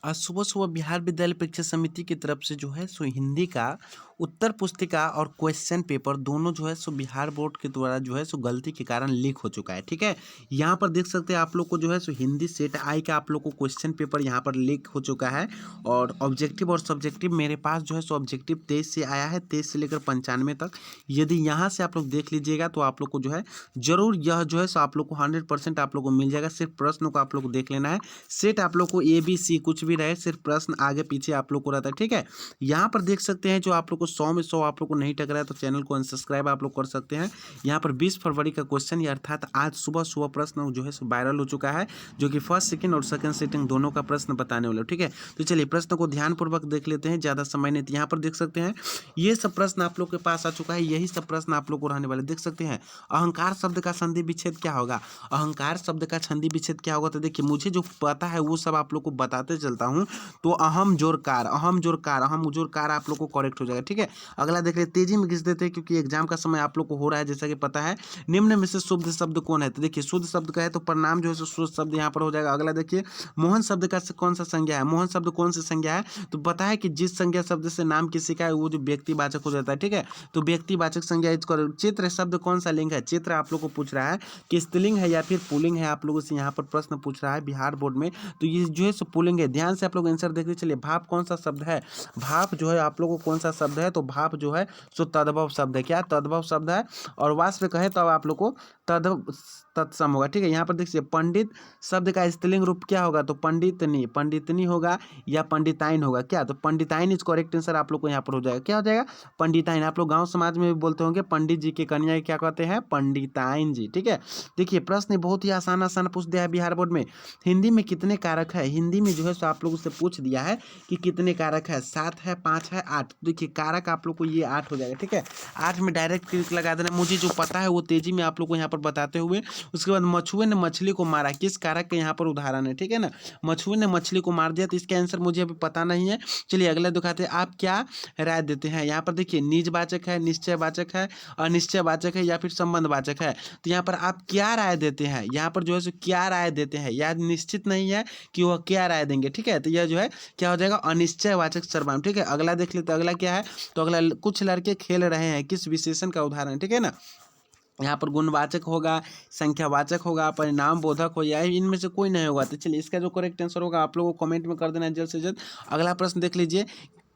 आज सुबह सुबह बिहार विद्यालय परीक्षा समिति की तरफ से जो है सो हिंदी का उत्तर पुस्तिका और क्वेश्चन पेपर दोनों जो है सो बिहार बोर्ड के द्वारा जो है सो गलती के कारण लीक हो चुका है। ठीक है, यहाँ पर देख सकते हैं आप लोग को जो है सो हिंदी सेट आई का आप लोग को क्वेश्चन पेपर यहाँ पर लीक हो चुका है। और ऑब्जेक्टिव और सब्जेक्टिव मेरे पास जो है सो ऑब्जेक्टिव 23 से आया है, 23 से लेकर 95 तक। यदि यहाँ से आप लोग देख लीजिएगा तो आप लोग को जो है जरूर यह जो है सो आप लोग को 100% आप लोग को मिल जाएगा। सिर्फ प्रश्न को आप लोग को देख लेना है। सेट आप लोग को ABC कुछ भी रहे, सिर्फ प्रश्न आगे पीछे आप लोग को रहता है। ठीक है, यहाँ पर देख सकते हैं जो आप लोग को 100 में 100 आप लोग को नहीं टक रहा है तो चैनल को अनसब्सक्राइब आप लोग कर सकते हैं। यहाँ पर 20 फरवरी का क्वेश्चन या अर्थात आज सुबह सुबह प्रश्न जो है सो वायरल हो चुका है, जो कि फर्स्ट सेकंड और सेकंड सिटिंग दोनों का प्रश्न बताने वाले। ठीक है, तो चलिए प्रश्न को ध्यानपूर्वक देख लेते हैं, ज़्यादा समय नहीं। यहाँ पर देख सकते हैं ये सब प्रश्न आप लोग के पास आ चुका है, यही सब प्रश्न आप लोग को रहने वाले। देख सकते हैं अहंकार शब्द का संधि विच्छेद क्या होगा, अहंकार शब्द का संधि विच्छेद क्या होगा। तो देखिए मुझे जो पता है वो सब आप लोग को बताते चलता हूँ। तो अहम जोरकार, अहम जोरकार, अहम जोरकार आप लोग को करेक्ट हो जाएगा। ठीक है, अगला देख ले, तेजी में घिस देते हैं क्योंकि एग्जाम का समय आप लोग को हो रहा है जैसा कि पता है। निम्न में से शुद्ध शब्द कौन है। तो देखिए शुद्ध शब्द का है तो प्रणाम जो है सो शुद्ध शब्द यहाँ पर हो जाएगा। अगला देखिए मोहन शब्द का कौन सा संज्ञा है, मोहन शब्द कौन सी संज्ञा है। तो पता है कि जिस संज्ञा शब्द से नाम किसी का है वो जो व्यक्तिवाचक हो जाता है। ठीक है, तो व्यक्तिवाचक संज्ञा इसको। चित्र शब्द कौन सा लिंग है, चित्र आप लोग को पूछ रहा है कि स्त्रीलिंग है या फिर पुल्लिंग है, आप लोगों से यहाँ पर प्रश्न पूछ रहा है बिहार बोर्ड में। तो ये जो है सो पुल्लिंग है, ध्यान से आप लोग आंसर देखिए। चलिए भाप कौन सा शब्द है, भाप जो है आप लोगों को कौन सा शब्द है। तो भाप जो है सो तद्भव शब्द है। क्या तद्भव शब्द है। और वाष्प कहे तो अब आप लोग को तद तत्सम होगा। ठीक है, यहाँ पर देखिए पंडित शब्द का स्त्रीलिंग रूप क्या होगा। तो पंडितनी, पंडितनी होगा या पंडिताइन होगा। क्या, तो पंडिताइन इज करेक्ट आंसर आप लोग को यहाँ पर हो जाएगा। क्या हो जाएगा, पंडिताइन। आप लोग गांव समाज में भी बोलते होंगे पंडित जी की कन्या क्या कहते हैं, पंडिताइन जी। ठीक है, देखिए प्रश्न बहुत ही आसान आसान पूछ दिया है बिहार बोर्ड में। हिंदी में कितने कारक है, हिंदी में जो है सो आप लोगों से पूछ दिया है कि कितने कारक है, 7 है, 5 है, 8। देखिए कारक आप लोग को ये 8 हो जाएगा। ठीक है, 8 में डायरेक्ट क्लिक लगा देना। मुझे जो पता है वो तेजी में आप लोग को यहाँ पर बताते हुए। उसके बाद मछुए ने मछली को मारा, किस कारक के यहाँ पर उदाहरण है। ठीक है ना, मछुए ने मछली को मार दिया, तो इसका आंसर मुझे अभी पता नहीं है। चलिए अगला दिखाते हैं, आप क्या राय देते हैं। यहाँ पर देखिए निजवाचक है, निश्चयवाचक है, अनिश्चयवाचक है या फिर संबंधवाचक है। तो यहाँ पर आप क्या राय देते हैं, यहाँ पर जो है सो क्या राय देते हैं, यह निश्चित नहीं है कि वह क्या राय देंगे। ठीक है, तो यह जो है क्या हो जाएगा, अनिश्चयवाचक सर्वनाम। ठीक है, अगला देख लेते, अगला क्या है। तो अगला कुछ लड़के खेल रहे हैं, किस विशेषण का उदाहरण। ठीक है ना, यहाँ पर गुणवाचक होगा, संख्यावाचक होगा, परिणाम बोधक हो, या इनमें से कोई नहीं होगा। तो चलिए इसका जो करेक्ट आंसर होगा आप लोगों को कमेंट में कर देना है जल्द से जल्द। अगला प्रश्न देख लीजिए,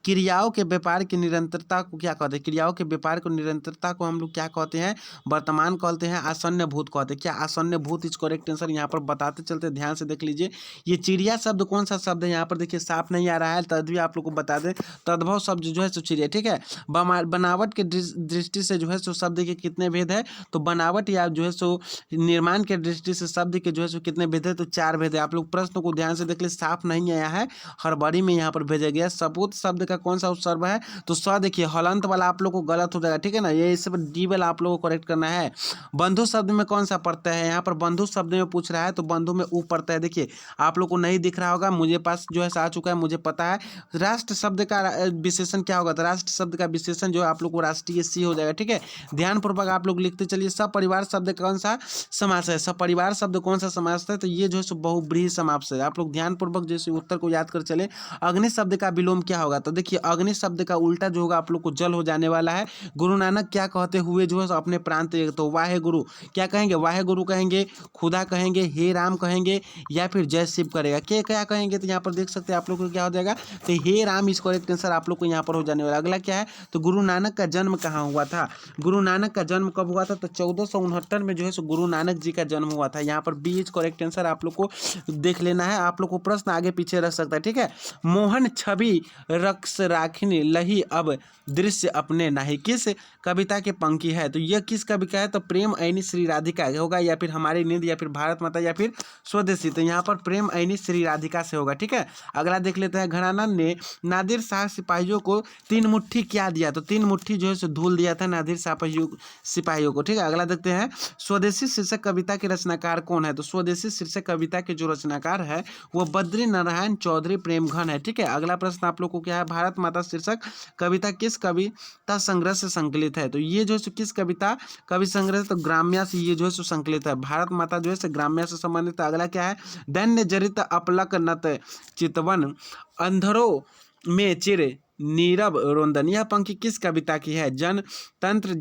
क्रियाओं के व्यापार की निरंतरता को क्या कहते हैं, क्रियाओं के व्यापार को निरंतरता को हम लोग क्या कहते हैं, वर्तमान कहते हैं, आसन्न भूत कहते हैं। क्या आसन्न भूत इस करेक्ट आंसर यहाँ पर बताते चलते, ध्यान से देख लीजिए। ये चिड़िया शब्द कौन सा शब्द है, यहाँ पर देखिए साफ नहीं आ रहा है, तद भी आप लोग को बता दें। तद्भव शब्द जो है सो चिड़िया। ठीक है, बनावट के दृष्टि से जो है सो शब्द के कितने भेद है। तो बनावट या जो है सो निर्माण के दृष्टि से शब्द के जो है सो कितने भेद है। तो 4 भेद है। आप लोग प्रश्न को ध्यान से देख ले, साफ नहीं आया है, हड़बड़ी में यहाँ पर भेजा गया। सपूत शब्द का कौन सा उपसर्ग है। तो स देखिए हलंत वाला आप लोग को गलत हो जाएगा। ठीक है ना, ये इस डी वाला आप लोग को करेक्ट करना है। बंधु शब्द में कौन सा पड़ता है, यहाँ पर बंधु शब्द में पूछ रहा है तो बंधु में ऊ पड़ता है। देखिए आप लोग को नहीं दिख रहा होगा, मुझे पास जो है आ चुका है, मुझे पता है। राष्ट्र शब्द का विशेषण क्या होगा। तो राष्ट्र शब्द का विशेषण जो है आप लोग को राष्ट्रीय सी हो जाएगा। ठीक है, ध्यानपूर्वक आप लोग लिखते चलिए। सपरिवार शब्द कौन सा समास है, सपरिवार शब्द कौन सा समास है। तो ये जो है बहुब्रीहि समास है। आप लोग ध्यानपूर्वक जैसे उत्तर को याद कर चले। अग्नि शब्द का विलोम क्या होगा। तो देखिए अग्नि शब्द का उल्टा जो होगा आप लोग को जल हो जाने वाला है। गुरु नानक क्या कहते हुए जो है अपने प्रांत, तो वाहे गुरु क्या कहेंगे, वाहे गुरु कहेंगे, खुदा कहेंगे, हे राम कहेंगे या फिर जय शिव करेगा, क्या कहेंगे। तो यहाँ पर देख सकते हैं आप लोग को क्या हो जाएगा। तो हे राम इस करेक्ट आंसर आप लोग को यहाँ पर हो जाने वाला। अगला क्या है, तो गुरु नानक का जन्म कहाँ हुआ था। गुरु नानक का जन्म कब हुआ था। तो 1469 में जो है सो गुरु नानक जी का जन्म हुआ था। यहाँ पर बी इज करेक्ट आंसर आप लोग को देख लेना है। आप लोग को प्रश्न आगे पीछे रख सकता है। ठीक है, मोहन छवि रक्स राखिनी लही अब दृश्य अपने नाही, किस कविता की पंक्ति है। तो यह किस कवि का है। तो प्रेम ऐनी श्री राधिका होगा या फिर हमारी नींद या फिर भारत माता या फिर स्वदेशी। तो यहाँ पर प्रेम ऐनी श्री राधिका से होगा। ठीक है, अगला देख लेते हैं, घरानंद ने नादिर शाह सिपाहियों को 3 मुट्ठी क्या दिया। तो 3 मुट्ठी जो है सो धूल दिया था नादिर सिपाहियों को। ठीक है, अगला देखते हैं, स्वदेशी शीर्षक कविता के रचनाकार कौन है। तो स्वदेशी शीर्षक कविता के जो रचनाकार है वो बद्री नारायण चौधरी प्रेमघन है। ठीक है, अगला प्रश्न आप लोग को क्या है, भारत माता शीर्षक कविता किस कविता संग्रह से संकलित है? तो ये जो है सो किस कवि संग्रह, तो ग्राम्या से ये जो है सो संकलित है। भारत माता जो है सो ग्राम्या से संबंधित है। अगला क्या है? दैन्य जरित अपलक नत चितवन अंधरों में चिर नीरव रोंदन। यह पंक्ति किस कविता की है? जनतंत्र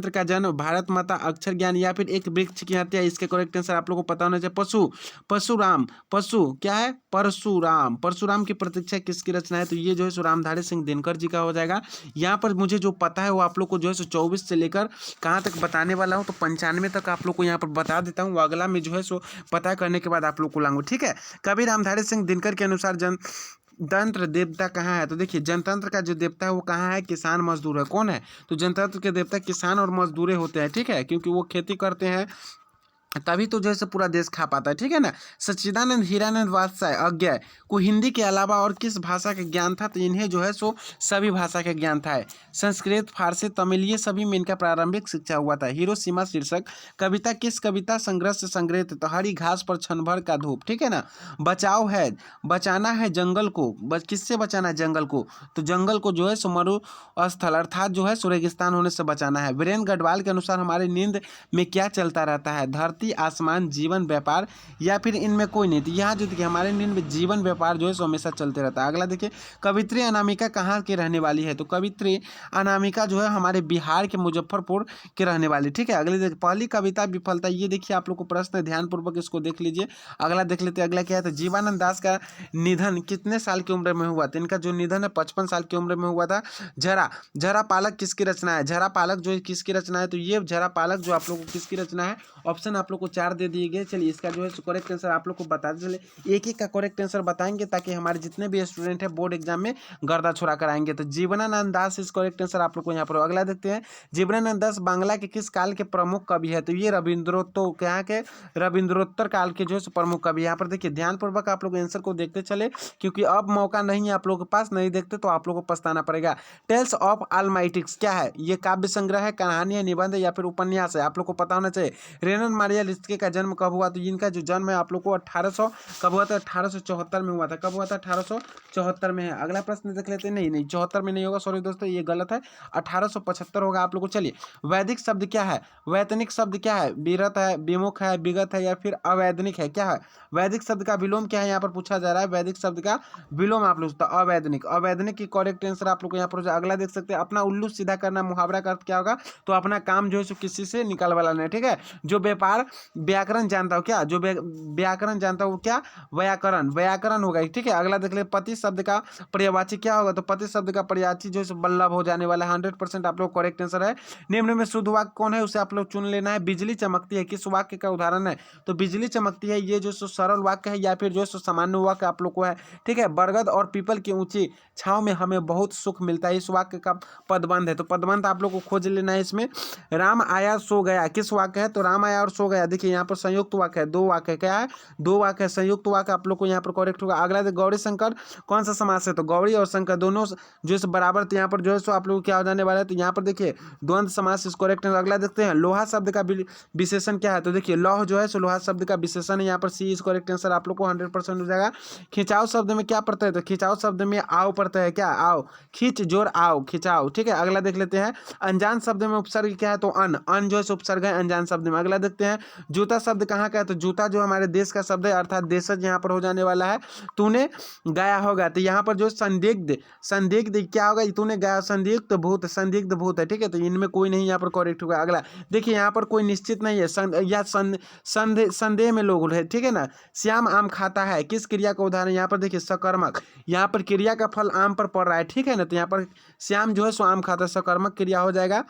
का जन्म, भारत माता, अक्षर ज्ञान, या फिर एक वृक्ष की हत्या। इसके करेक्ट आंसर आप लोग को पता होना चाहिए। परशुराम क्या है? परशुराम की प्रतीक्षा किसकी रचना है? तो ये जो है सो रामधारी सिंह दिनकर जी का हो जाएगा। यहाँ पर मुझे जो पता है वो आप लोग को जो है सो 24 से लेकर कहाँ तक बताने वाला हूँ, तो 95 तक आप लोग को यहाँ पर बता देता हूँ। अगला में जो है सो पता करने के बाद आप लोग को लाऊंगा, ठीक है। कवि रामधारी सिंह दिनकर के अनुसार जनतंत्र देवता कहाँ है? तो देखिए जनतंत्र का जो देवता है वो कहाँ है? किसान मजदूर है। कौन है? तो जनतंत्र के देवता किसान और मजदूर होते हैं, ठीक है, क्योंकि वो खेती करते हैं तभी तो जैसे पूरा देश खा पाता है, ठीक है ना। सच्चिदानंद हीरानंद वात्स्याय अज्ञेय को हिंदी के अलावा और किस भाषा का ज्ञान था? तो इन्हें जो है सो सभी भाषा का ज्ञान था। संस्कृत, फारसी, तमिल, ये सभी में इनका प्रारंभिक शिक्षा हुआ था। हिरोशिमा शीर्षक कविता किस कविता संग्रह से संग्रहित? तो हरी घास पर क्षण भर का धूप, ठीक है ना। बचाना है जंगल को, किससे बचाना है जंगल को? तो जंगल को जो है सो मरुस्थल अर्थात जो है सो रेगिस्तान होने से बचाना है। वीरेंद्र गढ़वाल के अनुसार हमारी नींद में क्या चलता रहता है? धरती, आसमान, जीवन, व्यापार, या फिर इनमें कोई नहीं। तो यहाँ जो देखिए हमारे नींद में जीवन व्यापार जो है सो हमेशा चलते रहता है। अगला देखिए कवित्री अनामिका कहाँ की रहने वाली है? तो कवित्री अनामिका जो है हमारे बिहार के मुजफ्फरपुर के रहने वाली, ठीक है। अगले देखिए पहली कविता विफलता, ये देखिए आप लोग को प्रश्न है, ध्यानपूर्वक इसको देख लीजिए। अगला देख लेते हैं, अगला क्या है? तो जीवानंद दास का निधन कितने साल की उम्र में हुआ? तो इनका जो निधन है 55 साल की उम्र में हुआ था। जरा पालक किसकी रचना है? जरा पालक जो किसकी रचना है? तो ये जरा पालक जो आप लोग को किसकी रचना है? ऑप्शन आप लोग को 4 दे दिए गए। चलिए इसका जो है करेक्ट आंसर आप लोग को बता चले, एक एक का करेक्ट आंसर बताएंगे ताकि हमारे जितने भी स्टूडेंट हैं बोर्ड एग्जाम में गर्दा छोड़ा कराएंगे। तो जीवनानंद दास इस करेक्ट आंसर आप लोग को यहाँ पर। अगला देखते हैं, जीवनानंद दास बांग्ला के किस काल के प्रमुख कवि है? तो ये रविंद्रोत्तर काल के जो है प्रमुख कवि। यहाँ पर देखिए ध्यानपूर्वक आप लोग आंसर को देखते चले, क्योंकि अब मौका नहीं है आप लोगों के पास, नहीं देखते तो आप लोग को पछताना पड़ेगा। टेल्स ऑफ ऑलमाइटिक्स क्या है? ये काव्य संग्रह है, कहानी है, निबंध है, या फिर उपन्यास है? आप लोग को पता होना चाहिए। रेनन मारिया लिस्के का जन्म कब हुआ? तो इनका जो जन्म है आप लोग को 1800 कब हुआ था? 1874 में हुआ था। कब हुआ था? 1874 में है। अगला प्रश्न देख लेते हैं। नहीं 74 में नहीं होगा, सॉरी दोस्तों ये गलत है, 1875 होगा आप लोग को। चलिए वैदिक शब्द क्या है? वैतनिक शब्द क्या है? विरत है, विमुख है, विगत है, या फिर अवैधनिक है? क्या है? वैदिक शब्द का विलोम क्या है? यहाँ पर पूछा जा रहा है वैदिक शब्द का विलोम आप लोग, तो अवैधनिक की करेक्ट आंसर आप लोग को यहाँ पर। अगला देख सकते हैं, अपना उल्लू सीधा करना, मुहावरा का अर्थ क्या होगा? तो अपना काम जो है किसी से निकाल वाला नहीं, ठीक है। जो व्यापार व्याकरण जानता हो क्या? जो व्याकरण जानता हो क्या? व्याकरण होगा, ठीक है। अगला देख ले, पति शब्द का पर्यायवाची क्या होगा? तो पति शब्द का पर्यायवाची जो है बल्लभ हो जाने वाला है। 100% आप लोग करेक्ट आंसर है। निम्न में शुद्ध वाक्य कौन है? उसे आप लोग चुन लेना है। बिजली चमकती है किस वाक्य का उदाहरण है? तो बिजली चमकती है ये जो सरल वाक्य है, या फिर जो सामान्य वाक्य आप लोग को है, ठीक है। बरगद और पीपल की ऊंची छांव में हमें बहुत सुख मिलता है, इस वाक्य का पदबंध है। तो पदबंध आप लोग को खोज लेना है इसमें। राम आया सो गया किस वाक्य है? तो राम आया और सो गया, देखिए यहाँ पर संयुक्त वाक्य है, 2 वाक्य क्या है? 2 वाक्य है, संयुक्त वाक्य आप लोग को यहाँ पर करेक्ट होगा। अगला गौरी शंकर कौन सा समास है? तो गौरी और शंकर दोनों जो है बराबर, तो यहाँ पर जो है सो आप लोग क्या हो जाने वाला है? तो यहाँ पर देखिए द्वंद्व समास इस करेक्ट है। अगला देखते हैं, लोहा शब्द का विशेषण क्या है? तो देखिए लौह जो है सो लोहा शब्द का विशेषण है, यहाँ पर सी इज करेक्ट आंसर आप लोग को 100% हो जाएगा। खिंचाव शब्द में क्या पड़ता है? तो खिंचाव शब्द में आओ पड़ता है, क्या? आओ, खींच जोर आओ, खिंचाव, ठीक है। अगला देख लेते हैं, अनजान शब्द में उपसर्ग क्या है? तो अन जो है उपसर्ग है अनजान शब्द में। अगला देखते हैं, जूता शब्द कहाँ का है? तो जूता जो हमारे देश का शब्द है, अर्थात देशज यहाँ पर हो जाने वाला है। तूने गाया होगा, तो यहाँ पर जो संदिग्ध क्या होगा? तूने गाया, संदिग्ध भूत है, ठीक है। तो इनमें कोई नहीं यहाँ पर करेक्ट होगा। अगला देखिए, यहाँ पर कोई निश्चित नहीं है, या संदेह में लोग है, ठीक है ना। श्याम आम खाता है किस क्रिया का उदाहरण? यहाँ पर देखिए सकर्मक, यहाँ पर क्रिया का फल आम पर पड़ रहा है, ठीक है ना। तो यहाँ पर श्याम जो है सो आम खाता है, सकर्मक क्रिया हो जाएगा।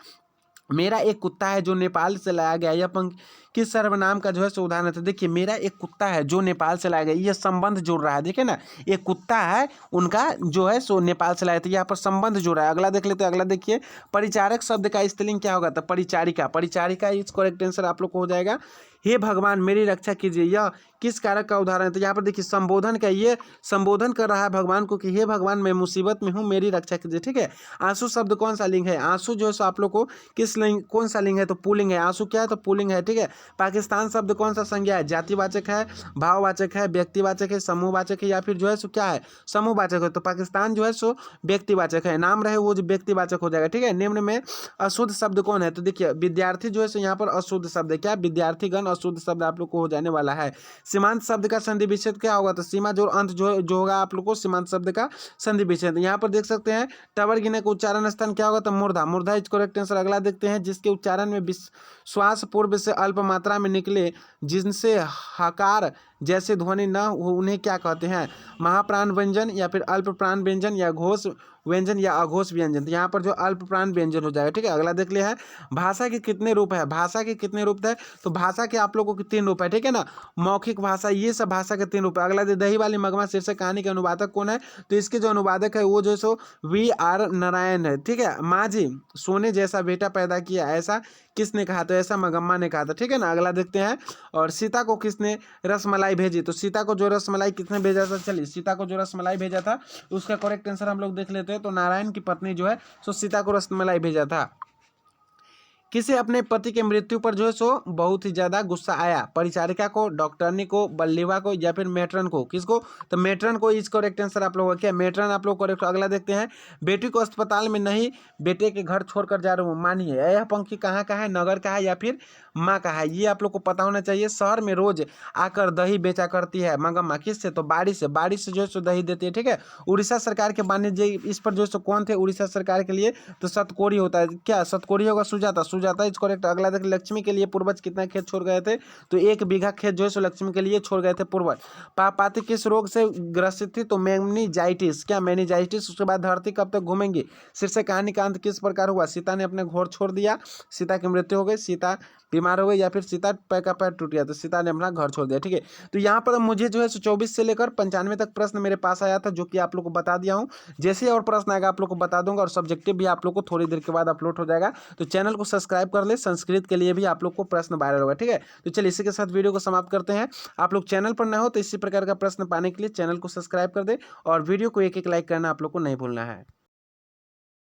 मेरा एक कुत्ता है जो नेपाल से लाया गया, यह पंक्ति किस सर्वनाम का जो है सो उदाहरण है? तो देखिए मेरा एक कुत्ता है जो नेपाल से लाया गया, ये संबंध जोड़ रहा है, देखिए ना, एक कुत्ता है उनका जो है सो नेपाल से लाया, तो यहाँ पर संबंध जोड़ रहा है। अगला देख लेते हैं, अगला देखिए, परिचारक शब्द का स्त्रीलिंग क्या होगा? तो परिचारिका इस करेक्ट आंसर आप लोग को हो जाएगा। हे भगवान मेरी रक्षा कीजिए, यह किस कारक का उदाहरण है? तो यहाँ पर देखिए संबोधन का, ये संबोधन कर रहा है भगवान को कि हे भगवान मैं मुसीबत में हूँ, मेरी रक्षा कीजिए। ठीक है, आंसू शब्द कौन सा लिंग है? आंसू जो है सो आप लोग को किस लिंग, कौन सा लिंग है? तो पुल्लिंग है। आंसू क्या है? तो पुल्लिंग है। ठीक है, पाकिस्तान शब्द कौन सा संज्ञा है? जातिवाचक है, भाववाचक है, व्यक्तिवाचक है, समूहवाचक है, या फिर जो है सो क्या है? समूहवाचक है। तो पाकिस्तान जो है सो व्यक्तिवाचक है, नाम रहे वो जो व्यक्तिवाचक हो जाएगा। ठीक है, निम्न में अशुद्ध शब्द कौन है? तो देखिए विद्यार्थी जो है सो यहाँ पर अशुद्ध शब्द है। क्या? विद्यार्थीगण अशुद्ध शब्द आप लोग को हो जाने वाला है। सीमांत शब्द का संधि विच्छेद क्या होगा? तो सीमा जो अंत जो होगा आप लोग को सीमांत शब्द का संधि विच्छेद। यहाँ पर देख सकते हैं टवर गिने का उच्चारण स्थान क्या होगा? तो मूर्धा। मूर्धा इज करेक्ट आंसर। अगला देखते हैं, जिसके उच्चारण में श्वास पूर्व से अल्प मात्रा में निकले, जिनसे हकार जैसे ध्वनि न हो, उन्हें क्या कहते हैं? महाप्राण व्यंजन, या फिर अल्प प्राण व्यंजन, या घोष व्यंजन, या अघोष व्यंजन। तो यहाँ पर जो अल्प प्राण व्यंजन हो जाएगा। ठीक है, अगला देख लिया है, भाषा के कितने रूप है? भाषा के कितने रूप है? तो भाषा के आप लोगों के 3 रूप है। ठीक है ना, मौखिक भाषा, ये सब भाषा के 3 रूप है। अगला दही वाली मगमा शीर्षक कहानी के अनुवादक कौन है? तो इसके जो अनुवादक है वो जो सो V.R. नारायण है। ठीक है, माँ जी सोने जैसा बेटा पैदा किया, ऐसा किसने कहा? तो ऐसा मगम्मा ने कहा था। ठीक है ना, अगला देखते हैं, और सीता को किसने रसमलाई भेजी? तो सीता को जो रसमलाई किसने भेजा था? चलिए, सीता को जो रसमलाई भेजा था उसका करेक्ट आंसर हम लोग देख लेते हैं। तो नारायण की पत्नी जो है सो सीता को रसमलाई भेजा था। किसे अपने पति के मृत्यु पर जो है सो बहुत ही ज्यादा गुस्सा आया? परिचारिका को, डॉक्टरनी को, बल्लीवा को, या फिर मेट्रन को? किसको? तो मेट्रन को इज करेक्ट आंसर आप लोगों का क्या? मेट्रन आप लोग करेक्ट। अगला देखते हैं, बेटी को अस्पताल में नहीं बेटे के घर छोड़कर जा रहा हूँ, मानिए यह पंक्ति कहाँ का है? नगर का है या फिर माँ का है? ये आप लोग को पता होना चाहिए। शहर में रोज आकर दही बेचा करती है मगम्मा, किससे? तो बाड़ी से। बाड़ी से जो है सो दही देती है। ठीक है, उड़ीसा सरकार के वाणिज्य इस पर जो है सो कौन थे उड़ीसा सरकार के लिए? तो सतकोरी होता है। क्या सतकोरी होगा? सुजाता। Sujata is correct. अगला देख, लक्ष्मी के लिए पूर्वज कितना खेत छोड़ गए थे? तो 1 बीघा खेत जो है सो लक्ष्मी के लिए छोड़ गए थे पूर्वज। पापाती किस रोग से ग्रसित थी? तो मेनिंजाइटिस। क्या? मेनिंजाइटिस। उसके बाद धरती कब तक घूमेंगी? शीर्षक कहानी का अंत किस प्रकार हुआ? सीता ने अपने घर छोड़ दिया, सीता की मृत्यु हो गई, सीता बीमार हो गई, या फिर सीता पैर का पैर टूट गया, तो सीता ने अपना घर छोड़ दिया। ठीक है, तो यहाँ पर मुझे जो है 24 से लेकर 95 तक प्रश्न मेरे पास आया था, जो कि आप लोग को बता दिया हूँ। जैसे ही और प्रश्न आएगा आप लोग को बता दूंगा, और सब्जेक्टिव भी आप लोग को थोड़ी देर के बाद अपलोड हो जाएगा। तो चैनल को सब्सक्राइब कर ले, संस्कृत के लिए भी आप लोग को प्रश्न वायरल होगा। ठीक है, तो चलिए इसी के साथ वीडियो को समाप्त करते हैं। आप लोग चैनल पर नए हो तो इसी प्रकार का प्रश्न पाने के लिए चैनल को सब्सक्राइब कर दे, और वीडियो को एक लाइक करना आप लोग को नहीं भूलना है।